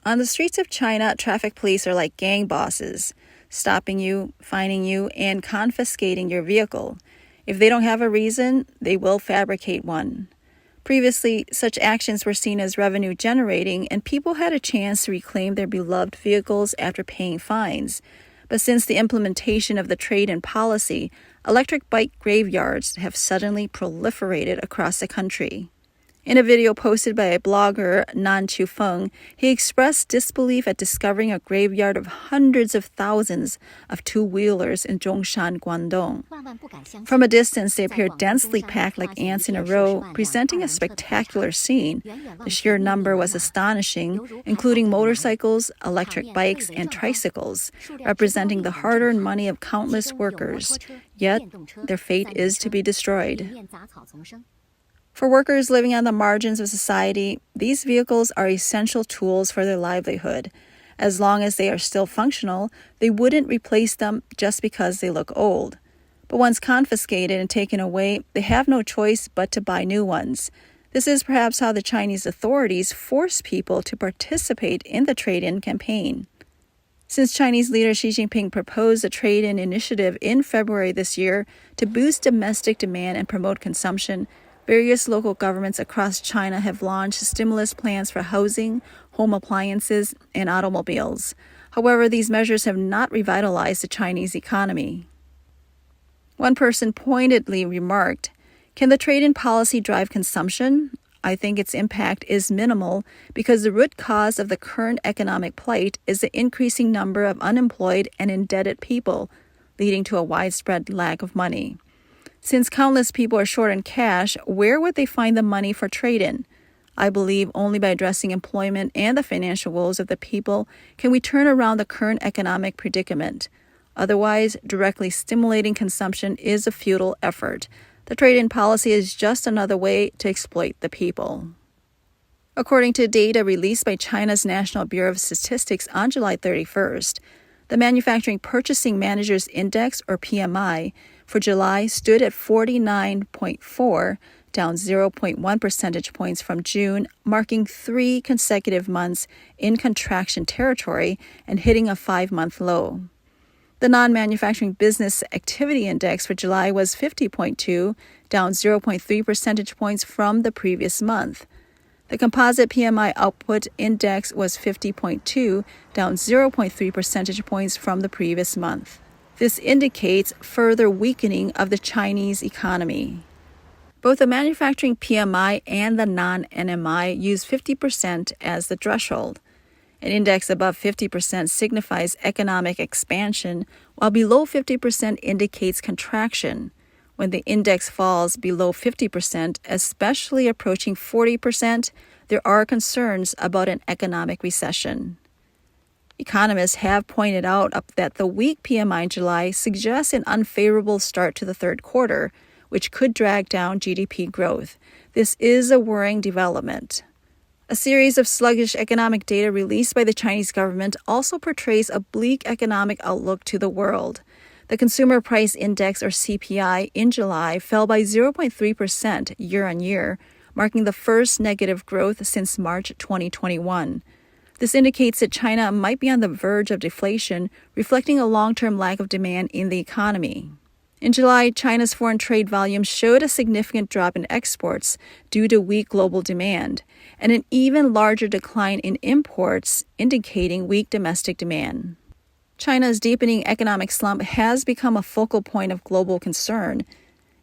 On the streets of China, traffic police are like gang bosses, stopping you, fining you, and confiscating your vehicle. If they don't have a reason, they will fabricate one. Previously, such actions were seen as revenue generating, and people had a chance to reclaim their beloved vehicles after paying fines. But since the implementation of the trade-in policy, electric bike graveyards have suddenly proliferated across the country. In a video posted by a blogger, Nan Chufeng, he expressed disbelief at discovering a graveyard of hundreds of thousands of two-wheelers in Zhongshan, Guangdong. From a distance, they appear densely packed like ants in a row, presenting a spectacular scene. The sheer number was astonishing, including motorcycles, electric bikes, and tricycles, representing the hard-earned money of countless workers. Yet, their fate is to be destroyed. For workers living on the margins of society, these vehicles are essential tools for their livelihood. As long as they are still functional, they wouldn't replace them just because they look old. But once confiscated and taken away, they have no choice but to buy new ones. This is perhaps how the Chinese authorities force people to participate in the trade-in campaign. Since Chinese leader Xi Jinping proposed a trade-in initiative in February this year to boost domestic demand and promote consumption, various local governments across China have launched stimulus plans for housing, home appliances, and automobiles. However, these measures have not revitalized the Chinese economy. One person pointedly remarked, "Can the trade-in policy drive consumption? I think its impact is minimal because the root cause of the current economic plight is the increasing number of unemployed and indebted people, leading to a widespread lack of money. Since countless people are short on cash, where would they find the money for trade-in? I believe only by addressing employment and the financial woes of the people can we turn around the current economic predicament. Otherwise, directly stimulating consumption is a futile effort. The trade-in policy is just another way to exploit the people." According to data released by China's National Bureau of Statistics on July 31st, the Manufacturing Purchasing Managers Index, or PMI, for July stood at 49.4, down 0.1 percentage points from June, marking 3 consecutive months in contraction territory and hitting a 5-month low. The non-manufacturing business activity index for July was 50.2, down 0.3 percentage points from the previous month. The composite PMI output index was 50.2, down 0.3 percentage points from the previous month. This indicates further weakening of the Chinese economy. Both the manufacturing PMI and the non-NMI use 50% as the threshold. An index above 50% signifies economic expansion, while below 50% indicates contraction. When the index falls below 50%, especially approaching 40%, there are concerns about an economic recession. Economists have pointed out that the weak PMI in July suggests an unfavorable start to the third quarter, which could drag down GDP growth. This is a worrying development. A series of sluggish economic data released by the Chinese government also portrays a bleak economic outlook to the world. The Consumer Price Index, or CPI, in July fell by 0.3% year-on-year, marking the first negative growth since March 2021. This indicates that China might be on the verge of deflation, reflecting a long-term lack of demand in the economy. In July, China's foreign trade volume showed a significant drop in exports due to weak global demand, and an even larger decline in imports, indicating weak domestic demand. China's deepening economic slump has become a focal point of global concern.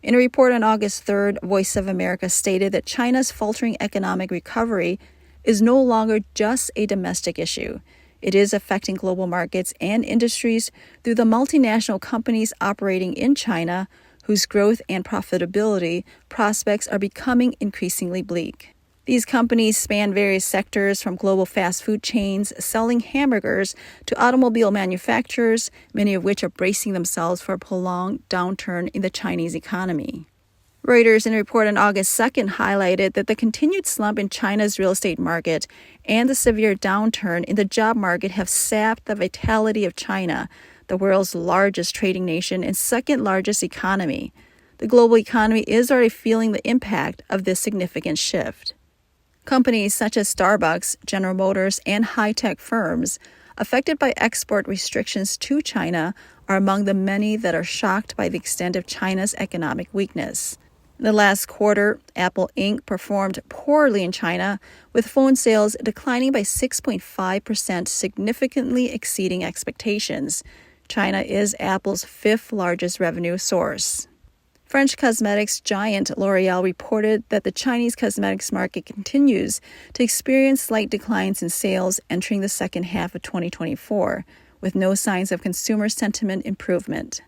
In a report on August 3rd, Voice of America stated that China's faltering economic recovery is no longer just a domestic issue. It is affecting global markets and industries through the multinational companies operating in China, whose growth and profitability prospects are becoming increasingly bleak. These companies span various sectors, from global fast food chains selling hamburgers to automobile manufacturers, many of which are bracing themselves for a prolonged downturn in the Chinese economy. Reuters, in a report on August 2nd, highlighted that the continued slump in China's real estate market and the severe downturn in the job market have sapped the vitality of China, the world's largest trading nation and second largest economy. The global economy is already feeling the impact of this significant shift. Companies such as Starbucks, General Motors, and high-tech firms affected by export restrictions to China are among the many that are shocked by the extent of China's economic weakness. In the last quarter, Apple Inc. performed poorly in China, with phone sales declining by 6.5%, significantly exceeding expectations. China is Apple's fifth largest revenue source. French cosmetics giant L'Oréal reported that the Chinese cosmetics market continues to experience slight declines in sales entering the second half of 2024, with no signs of consumer sentiment improvement.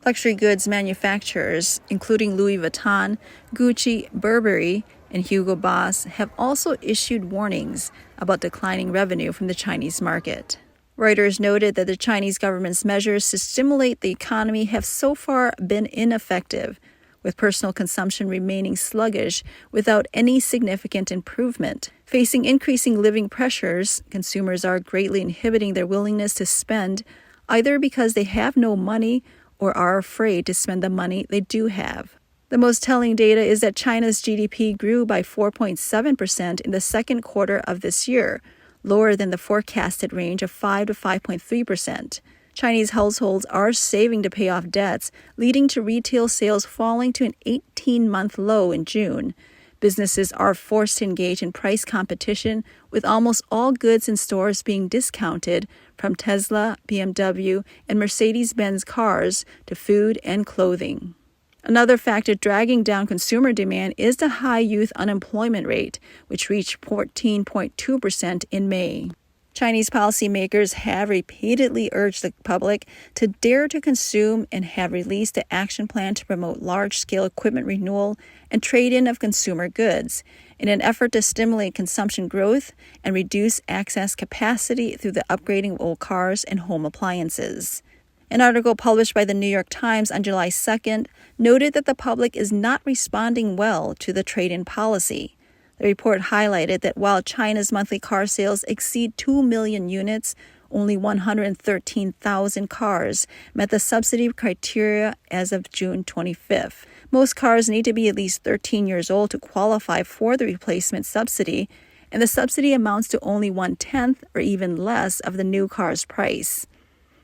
Luxury goods manufacturers, including Louis Vuitton, Gucci, Burberry, and Hugo Boss, have also issued warnings about declining revenue from the Chinese market. Reuters noted that the Chinese government's measures to stimulate the economy have so far been ineffective, with personal consumption remaining sluggish without any significant improvement. Facing increasing living pressures, consumers are greatly inhibiting their willingness to spend, either because they have no money or are afraid to spend the money they do have. The most telling data is that China's GDP grew by 4.7% in the second quarter of this year, lower than the forecasted range of 5 to 5.3%. Chinese households are saving to pay off debts, leading to retail sales falling to an 18-month low in June. Businesses are forced to engage in price competition, with almost all goods in stores being discounted, from Tesla, BMW, and Mercedes-Benz cars to food and clothing. Another factor dragging down consumer demand is the high youth unemployment rate, which reached 14.2% in May. Chinese policymakers have repeatedly urged the public to dare to consume and have released an action plan to promote large-scale equipment renewal and trade-in of consumer goods in an effort to stimulate consumption growth and reduce excess capacity through the upgrading of old cars and home appliances. An article published by the New York Times on July 2nd noted that the public is not responding well to the trade-in policy. The report highlighted that while China's monthly car sales exceed 2 million units, only 113,000 cars met the subsidy criteria as of June 25th. Most cars need to be at least 13 years old to qualify for the replacement subsidy, and the subsidy amounts to only 1/10 or even less of the new car's price.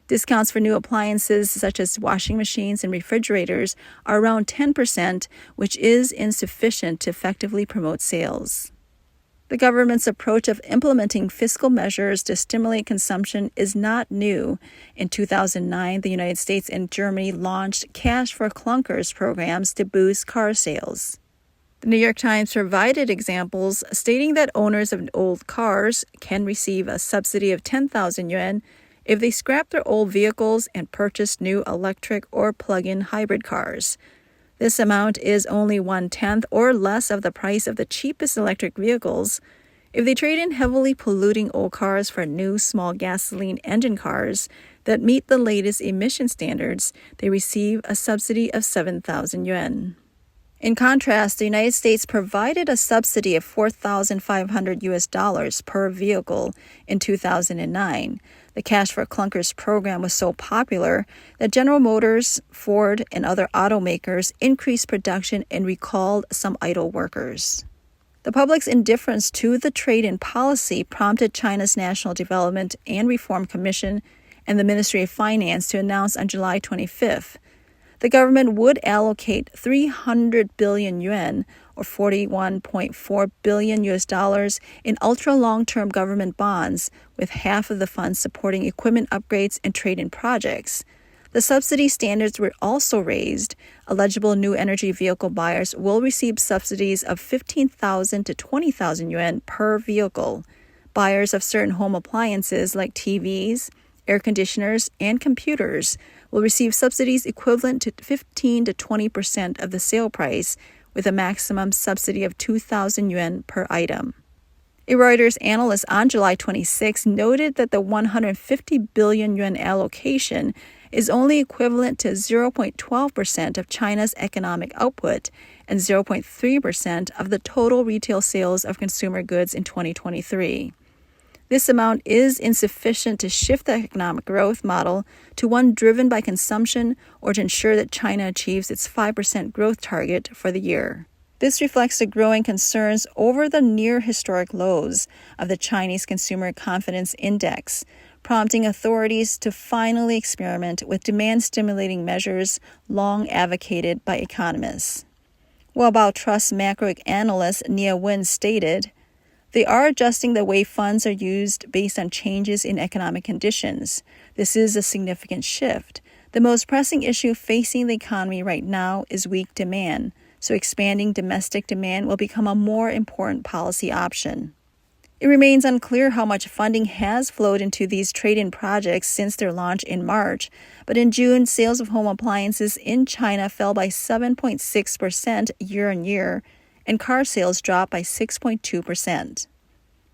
Discounts for new appliances such as washing machines and refrigerators are around 10%, which is insufficient to effectively promote sales. The government's approach of implementing fiscal measures to stimulate consumption is not new. In 2009, the United States and Germany launched cash for clunkers programs to boost car sales. The New York Times provided examples stating that owners of old cars can receive a subsidy of 10,000 yuan if they scrap their old vehicles and purchase new electric or plug-in hybrid cars. This amount is only 1/10 or less of the price of the cheapest electric vehicles. If they trade in heavily polluting old cars for new small gasoline engine cars that meet the latest emission standards, they receive a subsidy of 7,000 yuan. In contrast, the United States provided a subsidy of $4,500 per vehicle in 2009. The Cash for Clunkers program was so popular that General Motors, Ford, and other automakers increased production and recalled some idle workers. The public's indifference to the trade-in policy prompted China's National Development and Reform Commission and the Ministry of Finance to announce on July 25th the government would allocate 300 billion yuan, or $41.4 billion in ultra-long-term government bonds, with half of the funds supporting equipment upgrades and trade-in projects. The subsidy standards were also raised. Eligible new energy vehicle buyers will receive subsidies of 15,000 to 20,000 yuan per vehicle. Buyers of certain home appliances like TVs, air conditioners, and computers will receive subsidies equivalent to 15 to 20% of the sale price, with a maximum subsidy of 2,000 yuan per item. A Reuters analyst on July 26 noted that the 150 billion yuan allocation is only equivalent to 0.12% of China's economic output and 0.3% of the total retail sales of consumer goods in 2023. This amount is insufficient to shift the economic growth model to one driven by consumption or to ensure that China achieves its 5% growth target for the year. This reflects the growing concerns over the near-historic lows of the Chinese Consumer Confidence Index, prompting authorities to finally experiment with demand-stimulating measures long advocated by economists. Wellbow Trust macro analyst Nia Wen stated, "They are adjusting the way funds are used based on changes in economic conditions. This is a significant shift. The most pressing issue facing the economy right now is weak demand, so expanding domestic demand will become a more important policy option." It remains unclear how much funding has flowed into these trade-in projects since their launch in March, but in June, sales of home appliances in China fell by 7.6% year-on-year, and car sales dropped by 6.2%.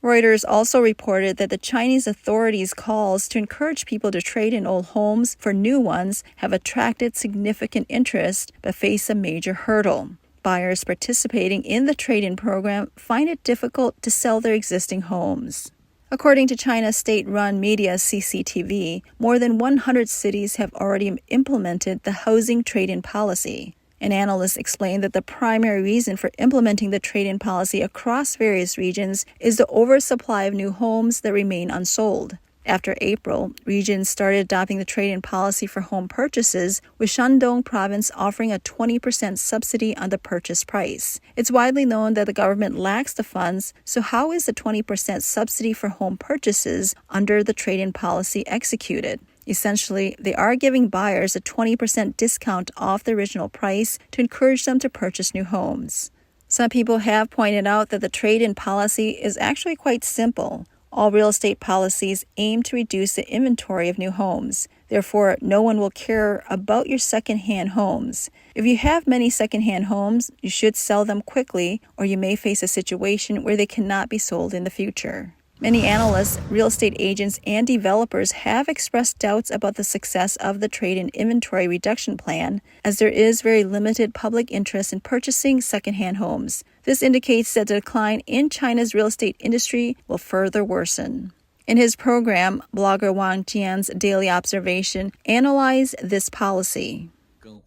Reuters also reported that the Chinese authorities' calls to encourage people to trade in old homes for new ones have attracted significant interest but face a major hurdle. Buyers participating in the trade-in program find it difficult to sell their existing homes. According to China's state-run media CCTV, more than 100 cities have already implemented the housing trade-in policy. An analyst explained that the primary reason for implementing the trade-in policy across various regions is the oversupply of new homes that remain unsold. After April, regions started adopting the trade-in policy for home purchases, with Shandong province offering a 20% subsidy on the purchase price. It's widely known that the government lacks the funds, so how is the 20% subsidy for home purchases under the trade-in policy executed? Essentially, they are giving buyers a 20% discount off the original price to encourage them to purchase new homes. Some people have pointed out that the trade-in policy is actually quite simple. All real estate policies aim to reduce the inventory of new homes. Therefore, no one will care about your second-hand homes. If you have many second-hand homes, you should sell them quickly, or you may face a situation where they cannot be sold in the future. Many analysts, real estate agents, and developers have expressed doubts about the success of the trade-in inventory reduction plan, as there is very limited public interest in purchasing second-hand homes. This indicates that the decline in China's real estate industry will further worsen. In his program, blogger Wang Jian's Daily Observation analyzed this policy.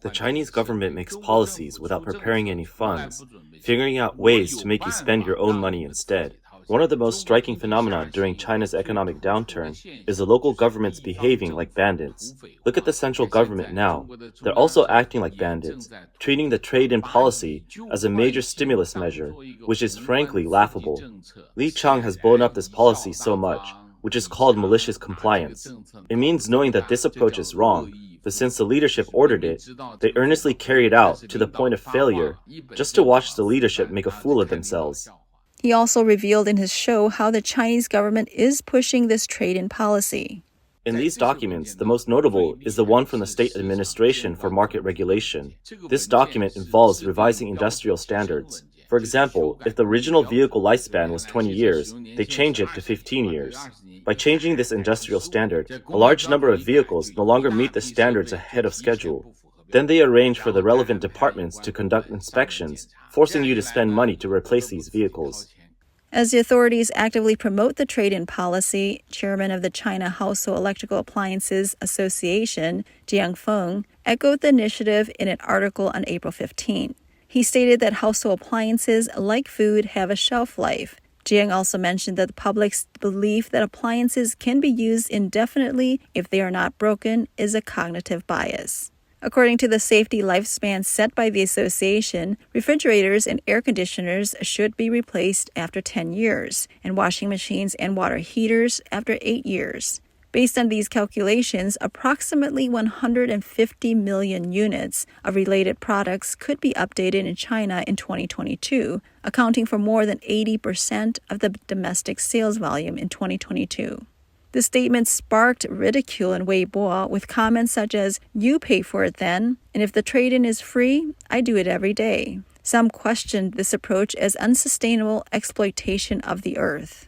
The Chinese government makes policies without preparing any funds, figuring out ways to make you spend your own money instead. One of the most striking phenomena during China's economic downturn is the local governments behaving like bandits. Look at the central government now. They're also acting like bandits, treating the trade-in policy as a major stimulus measure, which is frankly laughable. Li Chang has blown up this policy so much, which is called malicious compliance. It means knowing that this approach is wrong, but since the leadership ordered it, they earnestly carry it out to the point of failure, just to watch the leadership make a fool of themselves. He also revealed in his show how the Chinese government is pushing this trade-in policy. In these documents, the most notable is the one from the State Administration for Market Regulation. This document involves revising industrial standards. For example, if the original vehicle lifespan was 20 years, they change it to 15 years. By changing this industrial standard, a large number of vehicles no longer meet the standards ahead of schedule. Then they arrange for the relevant departments to conduct inspections, forcing you to spend money to replace these vehicles. As the authorities actively promote the trade-in policy, chairman of the China Household Electrical Appliances Association, Jiang Feng, echoed the initiative in an article on April 15. He stated that household appliances, like food, have a shelf life. Jiang also mentioned that the public's belief that appliances can be used indefinitely if they are not broken is a cognitive bias. According to the safety lifespan set by the association, refrigerators and air conditioners should be replaced after 10 years, and washing machines and water heaters after 8 years. Based on these calculations, approximately 150 million units of related products could be updated in China in 2022, accounting for more than 80% of the domestic sales volume in 2022. The statement sparked ridicule in Weibo with comments such as, "You pay for it then, and if the trade-in is free, I do it every day." Some questioned this approach as unsustainable exploitation of the earth.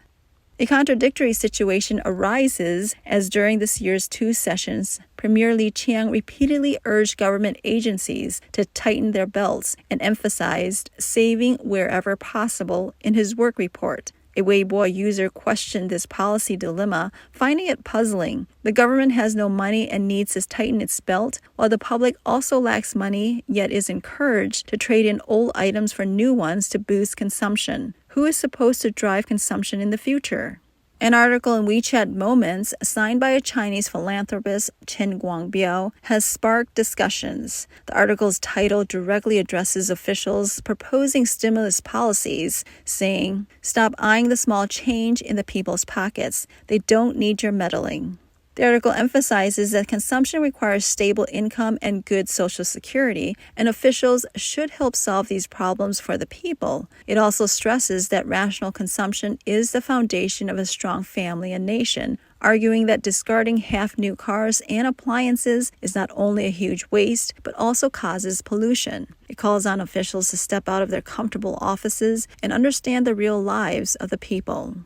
A contradictory situation arises as during this year's 2 sessions, Premier Li Qiang repeatedly urged government agencies to tighten their belts and emphasized saving wherever possible in his work report. A Weibo user questioned this policy dilemma, finding it puzzling. The government has no money and needs to tighten its belt, while the public also lacks money, yet is encouraged to trade in old items for new ones to boost consumption. Who is supposed to drive consumption in the future? An article in WeChat Moments, signed by a Chinese philanthropist, Chen Guangbiao, has sparked discussions. The article's title directly addresses officials proposing stimulus policies, saying, "Stop eyeing the small change in the people's pockets. They don't need your meddling." The article emphasizes that consumption requires stable income and good social security, and officials should help solve these problems for the people. It also stresses that rational consumption is the foundation of a strong family and nation, arguing that discarding half-new cars and appliances is not only a huge waste, but also causes pollution. It calls on officials to step out of their comfortable offices and understand the real lives of the people.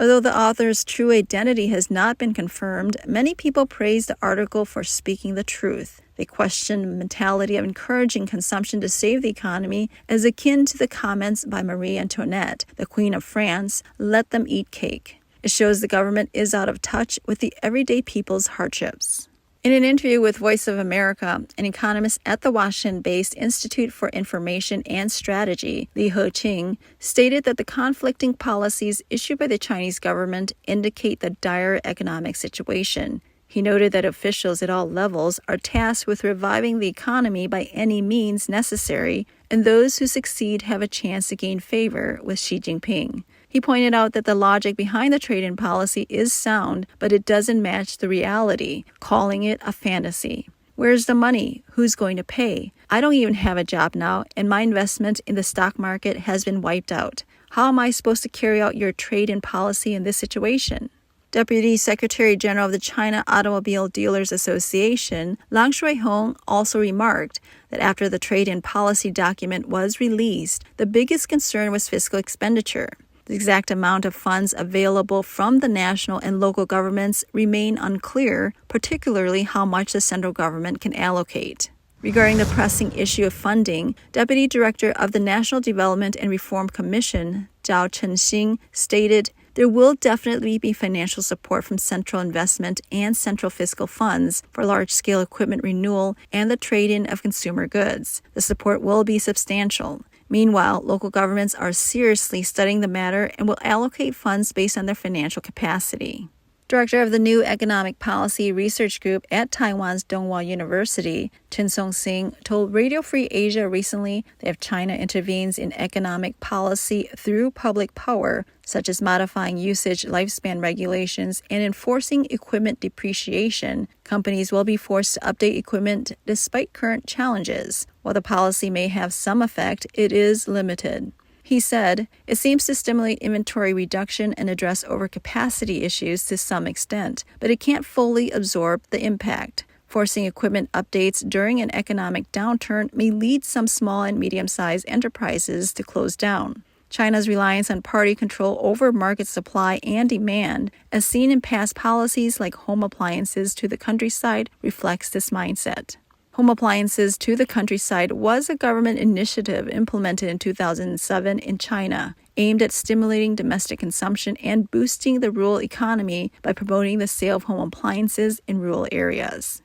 Although the author's true identity has not been confirmed, many people praise the article for speaking the truth. They question the mentality of encouraging consumption to save the economy as akin to the comments by Marie Antoinette, the Queen of France, "Let them eat cake." It shows the government is out of touch with the everyday people's hardships. In an interview with Voice of America, an economist at the Washington-based Institute for Information and Strategy, Li Heqing, stated that the conflicting policies issued by the Chinese government indicate the dire economic situation. He noted that officials at all levels are tasked with reviving the economy by any means necessary, and those who succeed have a chance to gain favor with Xi Jinping. He pointed out that the logic behind the trade-in policy is sound, but it doesn't match the reality, calling it a fantasy. Where's the money? Who's going to pay? I don't even have a job now, and my investment in the stock market has been wiped out. How am I supposed to carry out your trade-in policy in this situation? Deputy Secretary General of the China Automobile Dealers Association, Lang Shuihong, also remarked that after the trade-in policy document was released, the biggest concern was fiscal expenditure. The exact amount of funds available from the national and local governments remain unclear, particularly how much the central government can allocate. Regarding the pressing issue of funding, Deputy Director of the National Development and Reform Commission, Zhao Chenxing, stated, "There will definitely be financial support from central investment and central fiscal funds for large-scale equipment renewal and the trade-in of consumer goods. The support will be substantial. Meanwhile, local governments are seriously studying the matter and will allocate funds based on their financial capacity." Director of the New Economic Policy Research Group at Taiwan's Donghua University, Chen Song-sing, told Radio Free Asia recently that if China intervenes in economic policy through public power, such as modifying usage lifespan regulations and enforcing equipment depreciation, companies will be forced to update equipment despite current challenges. While the policy may have some effect, it is limited. He said, "It seems to stimulate inventory reduction and address overcapacity issues to some extent, but it can't fully absorb the impact. Forcing equipment updates during an economic downturn may lead some small and medium-sized enterprises to close down." China's reliance on party control over market supply and demand, as seen in past policies like home appliances to the countryside, reflects this mindset. Home appliances to the countryside was a government initiative implemented in 2007 in China, aimed at stimulating domestic consumption and boosting the rural economy by promoting the sale of home appliances in rural areas.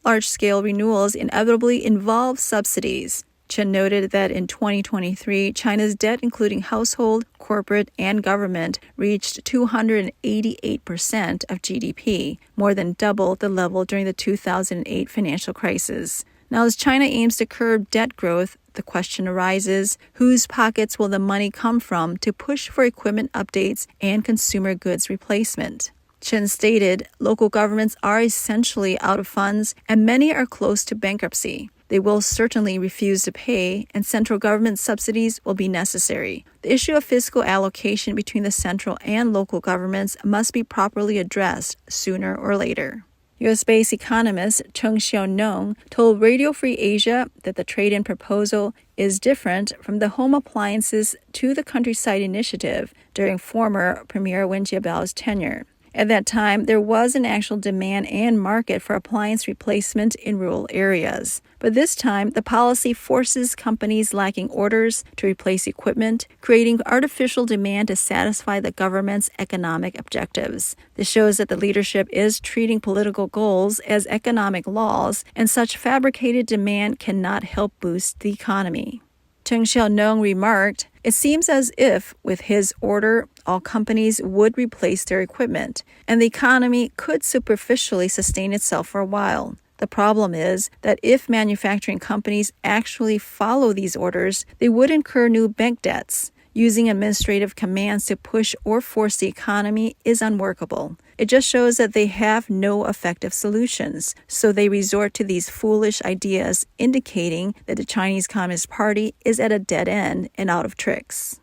Large-scale renewals inevitably involve subsidies. Chen noted that in 2023, China's debt, including household, corporate, and government, reached 288% of GDP, more than double the level during the 2008 financial crisis. Now, as China aims to curb debt growth, the question arises, whose pockets will the money come from to push for equipment updates and consumer goods replacement? Chen stated, local governments are essentially out of funds, and many are close to bankruptcy. They will certainly refuse to pay, and central government subsidies will be necessary. The issue of fiscal allocation between the central and local governments must be properly addressed sooner or later. U.S.-based economist Cheng Xiaonong told Radio Free Asia that the trade-in proposal is different from the Home Appliances to the Countryside initiative during former Premier Wen Jiabao's tenure. At that time, there was an actual demand and market for appliance replacement in rural areas. But this time, the policy forces companies lacking orders to replace equipment, creating artificial demand to satisfy the government's economic objectives. This shows that the leadership is treating political goals as economic laws, and such fabricated demand cannot help boost the economy. Chen Xiaonong remarked, "It seems as if, with his order, all companies would replace their equipment, and the economy could superficially sustain itself for a while. The problem is that if manufacturing companies actually follow these orders, they would incur new bank debts. Using administrative commands to push or force the economy is unworkable. It just shows that they have no effective solutions, so they resort to these foolish ideas, indicating that the Chinese Communist Party is at a dead end and out of tricks."